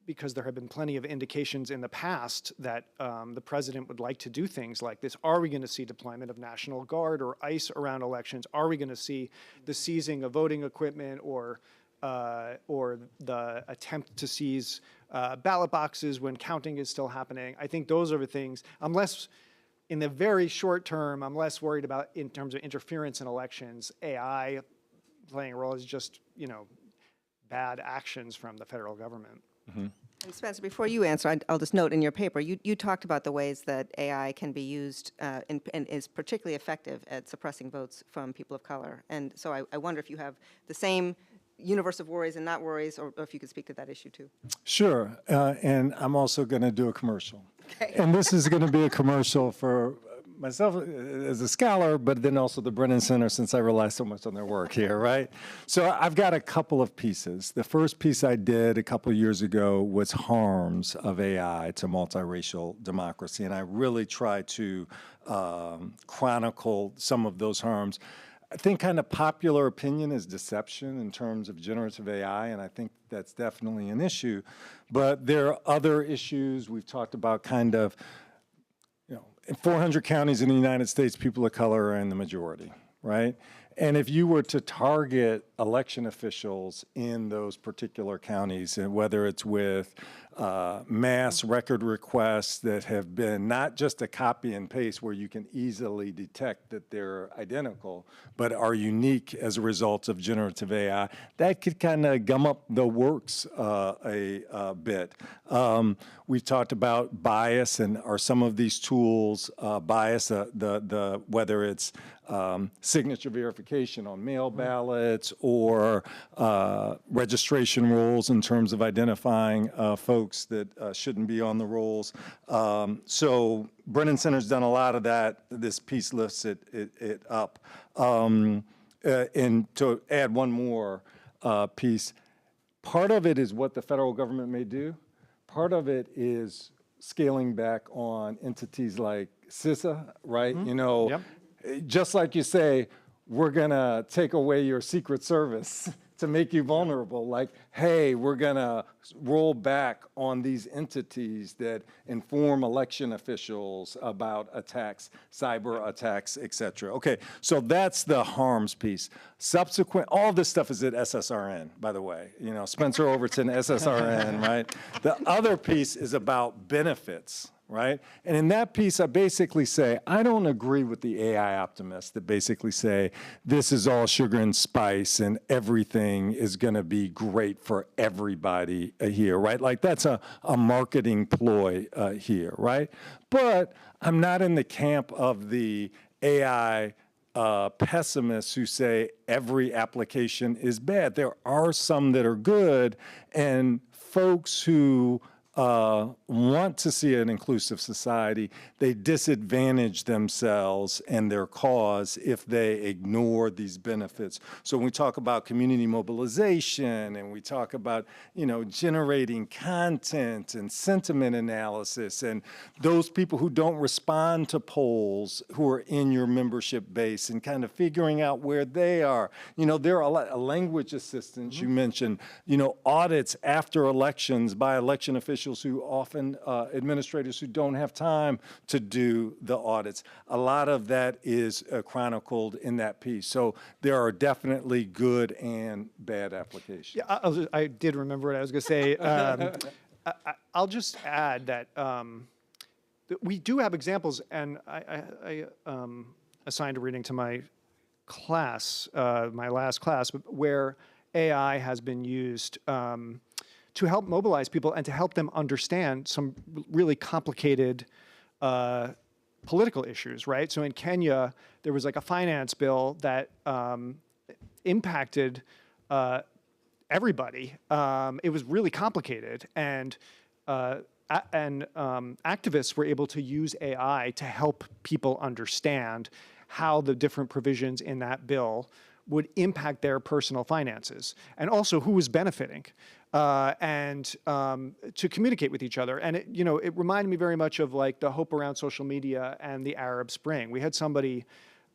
because there have been plenty of indications in the past that the president would like to do things like this, are we going to see deployment of National Guard or ICE around elections? Are we going to see the seizing of voting equipment or the attempt to seize ballot boxes when counting is still happening? I think those are the things, in the very short term, I'm less worried about in terms of interference in elections. AI playing a role is just, bad actions from the federal government. Mm-hmm. And Spencer, before you answer, I'll just note in your paper, you talked about the ways that AI can be used and is particularly effective at suppressing votes from people of color. And so I wonder if you have the same universe of worries and not worries, or if you could speak to that issue too. Sure, and I'm also going to do a commercial. Okay. And this is going to be a commercial for myself as a scholar, but then also the Brennan Center, since I rely so much on their work here, right? So I've got a couple of pieces. The first piece I did a couple of years ago was harms of AI to multiracial democracy, and I really tried to chronicle some of those harms. I think kind of popular opinion is deception in terms of generative AI, and I think that's definitely an issue. But there are other issues. We've talked about kind of, in 400 counties in the United States, people of color are in the majority, right? And if you were to target election officials in those particular counties, and whether it's with mass record requests that have been not just a copy and paste where you can easily detect that they're identical, but are unique as a result of generative AI, that could kind of gum up the works a bit. We've talked about bias, and are some of these tools bias, whether it's signature verification on mail ballots or registration rolls in terms of identifying folks that shouldn't be on the rolls. So Brennan Center's done a lot of that. This piece lifts it up. And to add one more piece, part of it is what the federal government may do. Part of it is scaling back on entities like CISA, right? Yep. Just like you say, we're going to take away your Secret Service to make you vulnerable. Like, hey, we're going to roll back on these entities that inform election officials about attacks, cyber attacks, et cetera. Okay, so that's the harms piece. Subsequent, all this stuff is at SSRN, by the way. You know, Spencer Overton, SSRN, right? The other piece is about benefits, right? And in that piece, I basically say, I don't agree with the AI optimists that basically say, this is all sugar and spice and everything is gonna be great for everybody here, right? Like that's a marketing ploy here, right? But I'm not in the camp of the AI pessimists who say every application is bad. There are some that are good, and folks who want to see an inclusive society, they disadvantage themselves and their cause if they ignore these benefits. So when we talk about community mobilization and we talk about, you know, generating content and sentiment analysis and those people who don't respond to polls who are in your membership base and kind of figuring out where they are. You know, there are a lot of language assistance you mentioned, you know, audits after elections by election officials who often, administrators who don't have time to do the audits. A lot of that is chronicled in that piece. So there are definitely good and bad applications. Yeah, I did remember what I was going to say. I'll just add that we do have examples, and I assigned a reading to my class, my last class, where AI has been used to help mobilize people and to help them understand some really complicated political issues, right? So in Kenya, there was like a finance bill that impacted everybody. It was really complicated, and activists were able to use AI to help people understand how the different provisions in that bill would impact their personal finances, and also who was benefiting, and to communicate with each other. And it, you know, it reminded me very much of like the hope around social media and the Arab Spring. We had somebody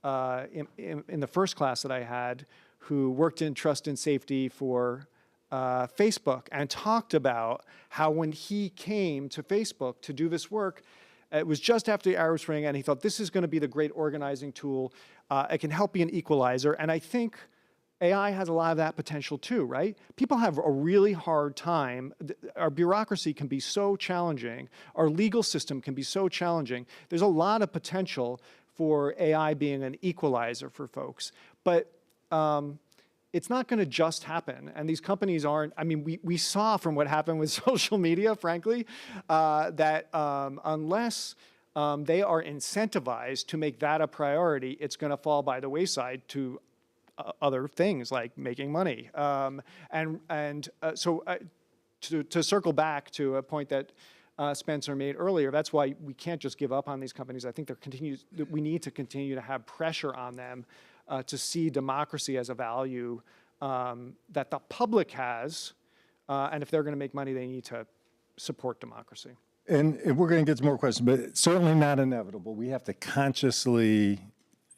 in the first class that I had who worked in trust and safety for Facebook and talked about how when he came to Facebook to do this work, it was just after the Arab Spring, and he thought this is going to be the great organizing tool. It can help be an equalizer. And I think AI has a lot of that potential too, right? People have a really hard time. Our bureaucracy can be so challenging. Our legal system can be so challenging. There's a lot of potential for AI being an equalizer for folks. But it's not going to just happen. And these companies aren't, I mean, we saw from what happened with social media, frankly, that unless they are incentivized to make that a priority, it's going to fall by the wayside to other things like making money. So to circle back to a point that Spencer made earlier, that's why we can't just give up on these companies. I think we need to continue to have pressure on them to see democracy as a value that the public has, and if they're going to make money, they need to support democracy. And we're going to get to more questions, but it's certainly not inevitable. We have to consciously,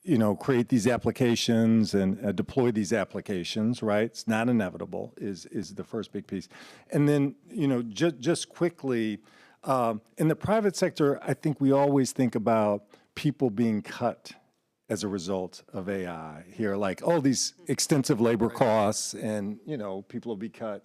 you know, create these applications and deploy these applications, right? It's not inevitable is the first big piece. And then, you know, just quickly, in the private sector, I think we always think about people being cut as a result of AI here, like, oh, these extensive labor costs and, you know, people will be cut.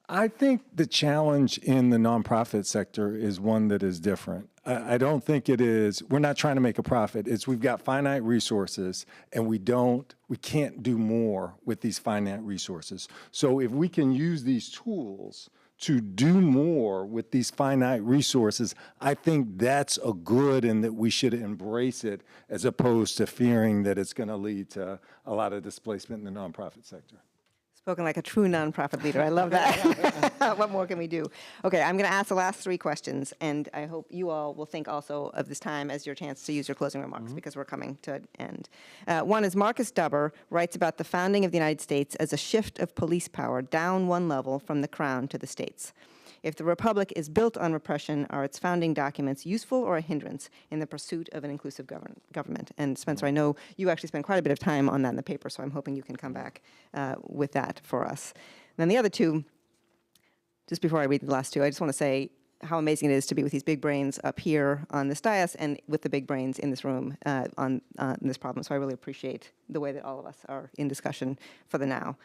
I think the challenge in the nonprofit sector is one that is different. I don't think it is, we're not trying to make a profit. It's we've got finite resources and we can't do more with these finite resources. So if we can use these tools to do more with these finite resources, I think that's a good and that we should embrace it as opposed to fearing that it's going to lead to a lot of displacement in the nonprofit sector. Spoken like a true nonprofit leader. I love that. What more can we do? Okay, I'm going to ask the last three questions, and I hope you all will think also of this time as your chance to use your closing remarks because we're coming to an end. One is Marcus Dubber writes about the founding of the United States as a shift of police power down one level from the crown to the states. If the republic is built on repression, are its founding documents useful or a hindrance in the pursuit of an inclusive government? And Spencer, I know you actually spent quite a bit of time on that in the paper, so I'm hoping you can come back with that for us. And then the other two, just before I read the last two, I just want to say how amazing it is to be with these big brains up here on this dais and with the big brains in this room on this problem. So I really appreciate the way that all of us are in discussion for the now.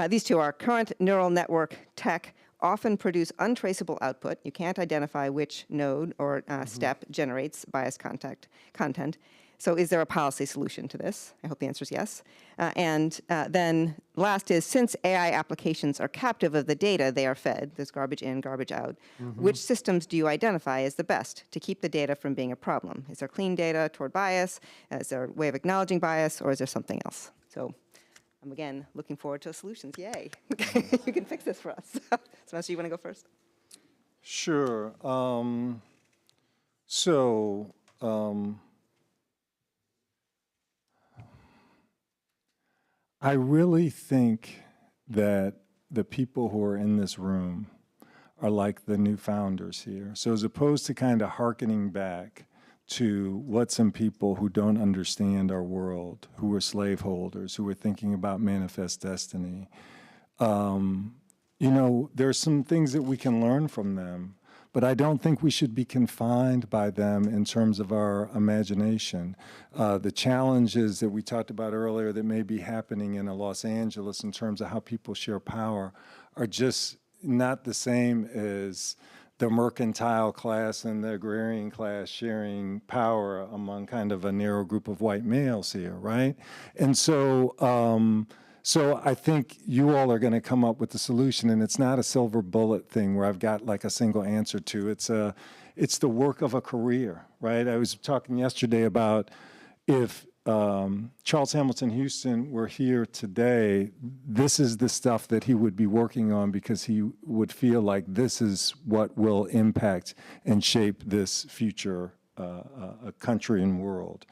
These two are current neural network tech often produce untraceable output. You can't identify which node or step generates biased content. So is there a policy solution to this? I hope the answer is yes. And then last is, since AI applications are captive of the data they are fed, there's garbage in, garbage out, which systems do you identify as the best to keep the data from being a problem? Is there clean data toward bias? Is there a way of acknowledging bias, or is there something else? So I'm, again, looking forward to solutions. Yay. You can fix this for us. Spencer, you want to go first? Sure. I really think that the people who are in this room are like the new founders here. So as opposed to kind of hearkening back to what some people who don't understand our world, who are slaveholders, who are thinking about manifest destiny, there's some things that we can learn from them. But I don't think we should be confined by them in terms of our imagination. The challenges that we talked about earlier that may be happening in Los Angeles in terms of how people share power are just not the same as the mercantile class and the agrarian class sharing power among kind of a narrow group of white males here, right? And so I think you all are going to come up with the solution, and it's not a silver bullet thing where I've got like a single answer to. It's the work of a career, right? I was talking yesterday about if Charles Hamilton Houston were here today, this is the stuff that he would be working on because he would feel like this is what will impact and shape this future country and world.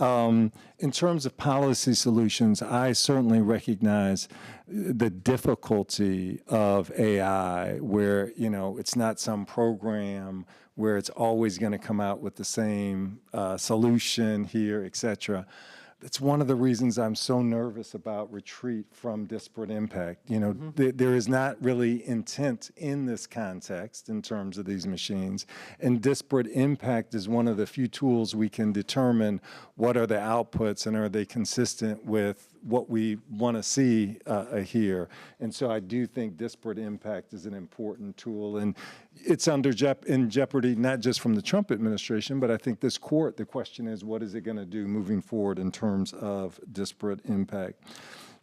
In terms of policy solutions, I certainly recognize the difficulty of AI where, it's not some program where it's always going to come out with the same solution here, et cetera. That's one of the reasons I'm so nervous about retreat from disparate impact. There is not really intent in this context in terms of these machines. And disparate impact is one of the few tools we can determine what are the outputs and are they consistent with what we want to see here. And so I do think disparate impact is an important tool. And it's in jeopardy, not just from the Trump administration, but I think this court, the question is, what is it going to do moving forward in terms of disparate impact?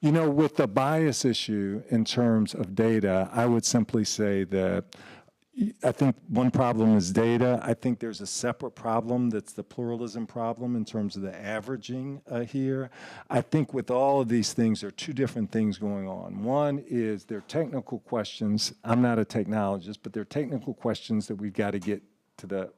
With the bias issue in terms of data, I would simply say that I think one problem is data. I think there's a separate problem that's the pluralism problem in terms of the averaging here. I think with all of these things, there are two different things going on. One is there are technical questions. I'm not a technologist, but there are technical questions that we've got to get to the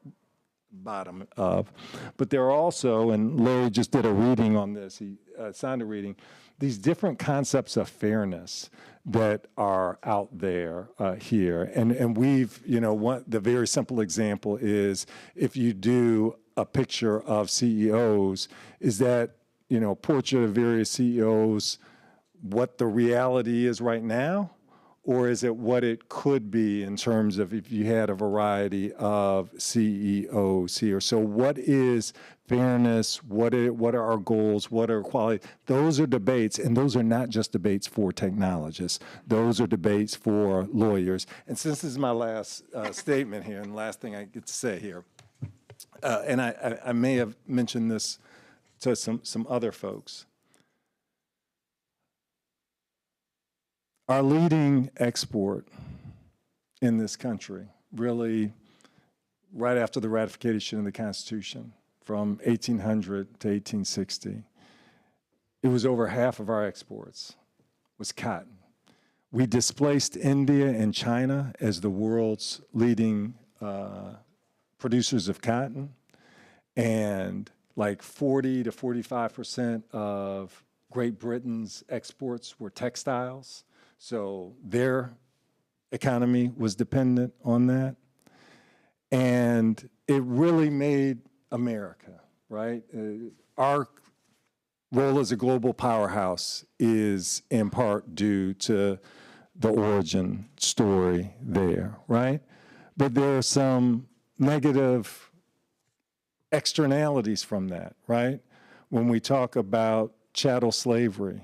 bottom of. But there are also, and Larry just did a reading on this, he signed a reading, these different concepts of fairness that are out there here. And we've, the very simple example is if you do a picture of CEOs, is that, portrait of various CEOs what the reality is right now? Or is it what it could be in terms of if you had a variety of CEOs here? So what is fairness? What are our goals? What are equality? Those are debates, and those are not just debates for technologists. Those are debates for lawyers. And since this is my last statement here, and the last thing I get to say here, and I may have mentioned this to some other folks, our leading export in this country, really right after the ratification of the Constitution from 1800 to 1860, it was over half of our exports was cotton. We displaced India and China as the world's leading producers of cotton, and like 40 to 45% of Great Britain's exports were textiles. So their economy was dependent on that. And it really made America, right? Our role as a global powerhouse is in part due to the origin story there, right? But there are some negative externalities from that, right? When we talk about chattel slavery,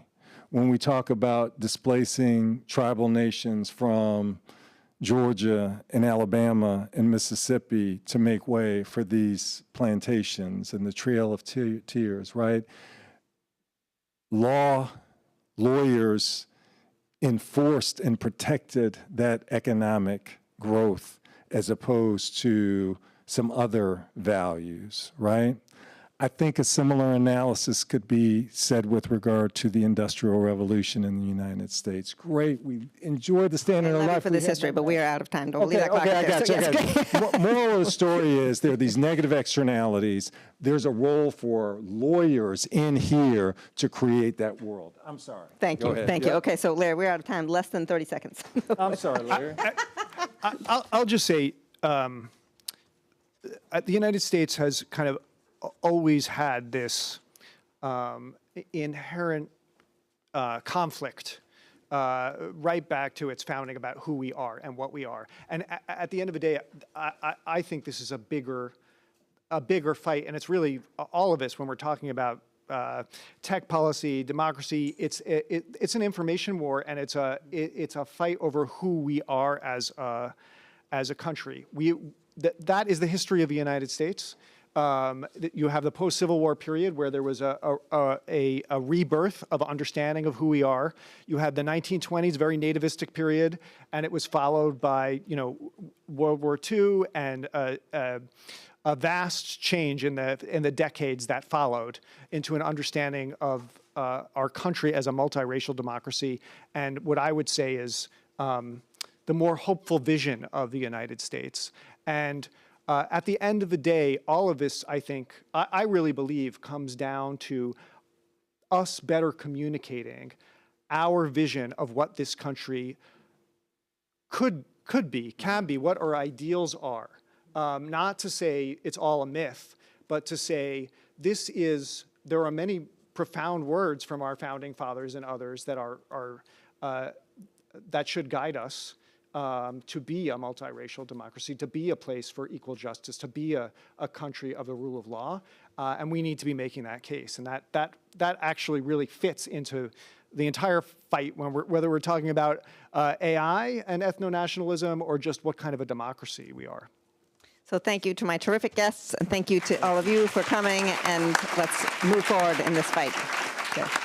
when we talk about displacing tribal nations from Georgia and Alabama and Mississippi to make way for these plantations and the Trail of Tears, right? Lawyers enforced and protected that economic growth as opposed to some other values, right? I think a similar analysis could be said with regard to the Industrial Revolution in the United States. Great, we enjoyed the standard of life for this history, but we are out of time. Don't leave that clock I up there. got you. So, yes. Moral of the story is there are these negative externalities. There's a role for lawyers in here to create that world. I'm sorry. Thank Go you. ahead. Thank you. Okay, so Larry, we're out of time. Less than 30 seconds. I'm sorry, Larry. I'll just say the United States has kind of always had this inherent conflict right back to its founding about who we are and what we are. And at the end of the day, I think this is a bigger fight, and it's really all of us when we're talking about tech policy, democracy. It's an information war, and it's a fight over who we are as a country. That is the history of the United States. You have the post-Civil War period where there was a rebirth of understanding of who we are. You had the 1920s, very nativistic period, and it was followed by, World War II and a vast change in the decades that followed into an understanding of our country as a multiracial democracy, and what I would say is the more hopeful vision of the United States. And at the end of the day, all of this, I really believe, comes down to us better communicating our vision of what this country could be, can be, what our ideals are. Not to say it's all a myth, but to say there are many profound words from our founding fathers and others that that should guide us. To be a multiracial democracy, to be a place for equal justice, to be a country of the rule of law, and we need to be making that case. And that actually really fits into the entire fight, whether we're talking about AI and ethnonationalism or just what kind of a democracy we are. So thank you to my terrific guests, and thank you to all of you for coming, and let's move forward in this fight. Okay.